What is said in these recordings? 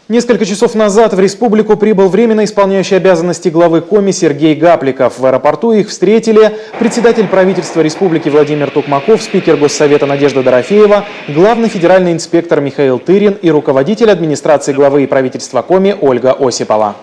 Несколько часов назад в республику прибыл временно исполняющий обязанности главы Коми Сергей Гапликов. В аэропорту их встретили председатель правительства республики Владимир Токмаков, спикер Госсовета Надежда Дорофеева, главный федеральный инспектор Михаил Тырин и руководитель администрации главы и правительства Коми Ольга Осипова.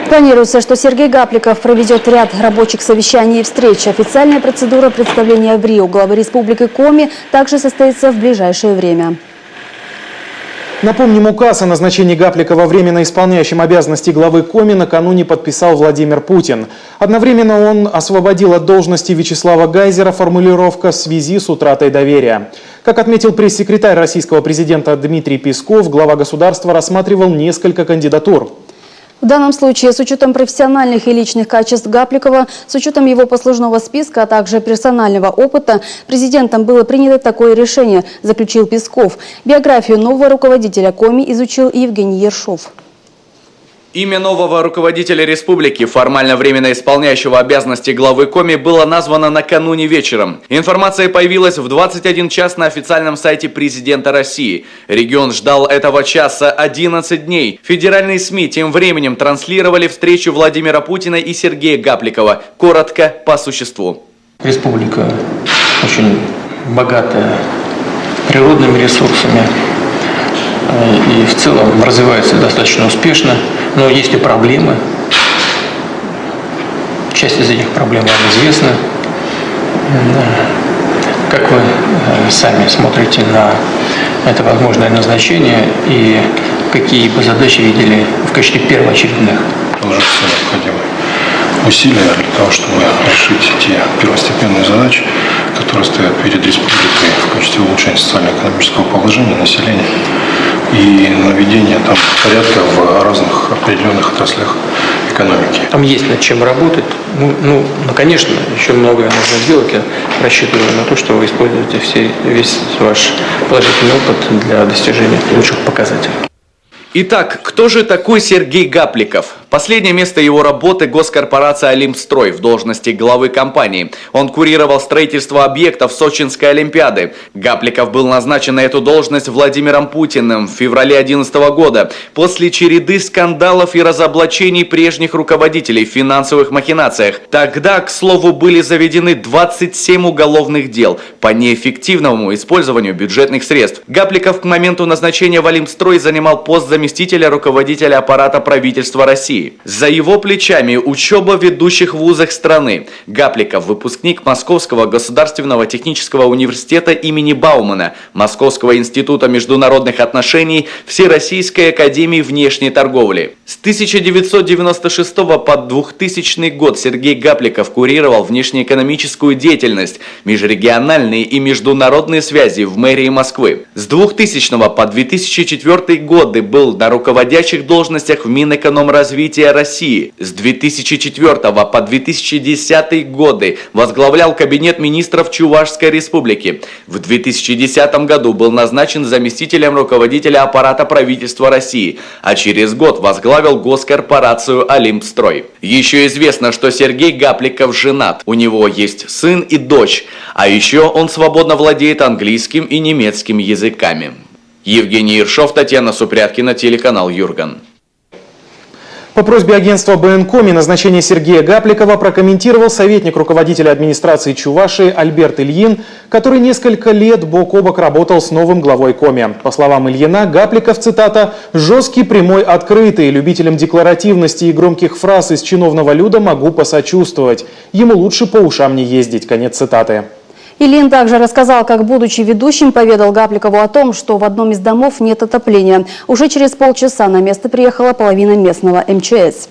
Планируется, что Сергей Гапликов проведет ряд рабочих совещаний и встреч. Официальная процедура представления в Рио главы Республики Коми также состоится в ближайшее время. Напомним, указ о назначении Гапликова временно исполняющим обязанности главы Коми накануне подписал Владимир Путин. Одновременно он освободил от должности Вячеслава Гайзера, формулировка «в связи с утратой доверия». Как отметил пресс-секретарь российского президента Дмитрий Песков, глава государства рассматривал несколько кандидатур. В данном случае, с учетом профессиональных и личных качеств Гапликова, с учетом его послужного списка, а также персонального опыта, президентом было принято такое решение, заключил Песков. Биографию нового руководителя Коми изучил Евгений Ершов. Имя нового руководителя республики, формально временно исполняющего обязанности главы Коми, было названо накануне вечером. Информация появилась в 21 час на официальном сайте президента России. Регион ждал этого часа 11 дней. Федеральные СМИ тем временем транслировали встречу Владимира Путина и Сергея Гапликова. Коротко, по существу. Республика очень богатая природными ресурсами и в целом развивается достаточно успешно, но есть и проблемы. Часть из этих проблем вам известна. Как вы сами смотрите на это возможное назначение и какие бы задачи видели в качестве первоочередных? Положить все необходимые усилия для того, чтобы решить те первостепенные задачи, которые стоят перед республикой в качестве улучшения социально-экономического положения населения и наведения там порядка в разных определенных отраслях экономики. Там есть над чем работать. Ну, конечно, еще многое нужно сделать. Я рассчитываю на то, что вы используете весь ваш положительный опыт для достижения лучших показателей. Итак, кто же такой Сергей Гапликов? Последнее место его работы – госкорпорация «Олимпстрой» в должности главы компании. Он курировал строительство объектов Сочинской Олимпиады. Гапликов был назначен на эту должность Владимиром Путиным в феврале 2011 года после череды скандалов и разоблачений прежних руководителей в финансовых махинациях. Тогда, к слову, были заведены 27 уголовных дел по неэффективному использованию бюджетных средств. Гапликов к моменту назначения в «Олимпстрой» занимал пост заместителя руководителя аппарата правительства России. За его плечами учеба в ведущих вузах страны. Гапликов – выпускник Московского государственного технического университета имени Баумана, Московского института международных отношений, Всероссийской академии внешней торговли. С 1996 по 2000 год Сергей Гапликов курировал внешнеэкономическую деятельность, межрегиональные и международные связи в мэрии Москвы. С 2000 по 2004 годы был на руководящих должностях в Минэкономразвития России. С 2004 по 2010 годы возглавлял кабинет министров Чувашской республики. В 2010 году был назначен заместителем руководителя аппарата правительства России, а через год возглавил госкорпорацию «Олимпстрой». Еще известно, что Сергей Гапликов женат. У него есть сын и дочь, а еще он свободно владеет английским и немецким языками. Евгений Ершов, Татьяна Супряткина, телеканал Юрган. По просьбе агентства БНКоми назначение Сергея Гапликова прокомментировал советник руководителя администрации Чувашии Альберт Ильин, который несколько лет бок о бок работал с новым главой Коми. По словам Ильина, Гапликов, цитата, «жесткий, прямой, открытый, любителям декларативности и громких фраз из чиновного люда могу посочувствовать. Ему лучше по ушам не ездить», конец цитаты. Ильин также рассказал, как, будучи ведущим, поведал Гапликову о том, что в одном из домов нет отопления. Уже через полчаса на место приехала половина местного МЧС.